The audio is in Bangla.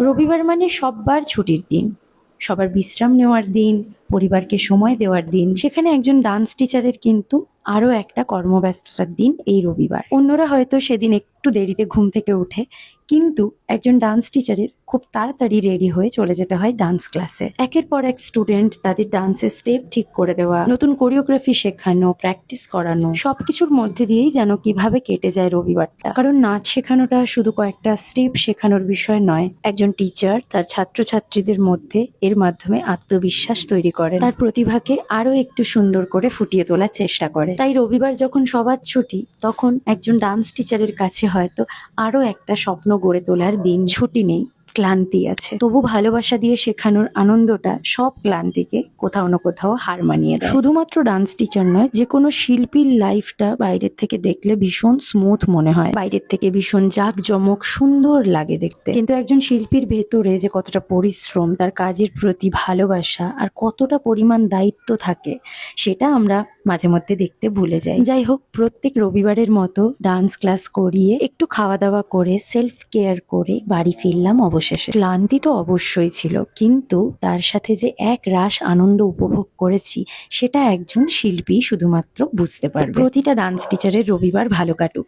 রবিবার মানে সব্বার ছুটির দিন, সবার বিশ্রাম নেওয়ার দিন, পরিবারকে সময় দেওয়ার দিন। সেখানে একজন ডান্স টিচারের কিন্তু আরও একটা কর্মব্যস্ততার দিন এই রবিবার। অন্যরা হয়তো সেদিন একটু দেরিতে ঘুম থেকে ওঠে, কিন্তু একজন ডান্স টিচারের খুব তাড়াতাড়ি রেডি হয়ে চলে যেতে হয় ডান্স ক্লাসে। একের পর এক স্টুডেন্ট তাদের ডান্সের স্টেপ ঠিক করে দেওয়া, নতুন কোরিওগ্রাফি শেখানো, প্র্যাকটিস করানো, সবকিছুর মধ্যে দিয়েই যেন কিভাবে কেটে যায় রবিবারটা। কারণ নাচ শেখানোটা শুধু কয়েকটা স্টেপ শেখানোর বিষয় নয়, একজন টিচার তার ছাত্রছাত্রীদের মধ্যে এর মাধ্যমে আত্মবিশ্বাস তৈরি করেন, তার প্রতিভাকে আরো একটু সুন্দর করে ফুটিয়ে তোলার চেষ্টা করে। তাই রবিবার যখন সবার ছুটি, তখন একজন ডান্স টিচারের কাছে হয়তো আরো একটা স্বপ্ন গড়ে তোলার দিন। ছুটি নেই, ক্লান্তি আছে, তবু ভালোবাসা দিয়ে শেখানোর আনন্দটা সব ক্লান্তিকে কোথাও না কোথাও হার মানিয়ে দেয়। শুধুমাত্র ডান্স টিচার নয়, যে কোনো শিল্পীর লাইফটা বাইরের থেকে দেখলে ভীষণ স্মুথ মনে হয়, বাইরের থেকে ভীষণ জাঁকজমক সুন্দর লাগে দেখতে, কিন্তু একজন শিল্পীর ভেতরে যে কতটা পরিশ্রম, তার কাজের প্রতি ভালোবাসা আর কতটা পরিমাণ দায়িত্ব থাকে, সেটা আমরা মাঝে মধ্যে দেখতে ভুলে যাই। যাই হোক, প্রত্যেক রবিবারের মতো ডান্স ক্লাস করিয়ে একটু খাওয়া দাওয়া করে সেলফ কেয়ার করে বাড়ি ফিরলাম। অবশেষে ক্লান্তি তো অবশ্যই ছিল, কিন্তু তার সাথে যে এক রাশ আনন্দ উপভোগ করেছি, সেটা একজন শিল্পী শুধুমাত্র বুঝতে পারবে। প্রতিটা ডান্স টিচারের রবিবার ভালো কাটুক।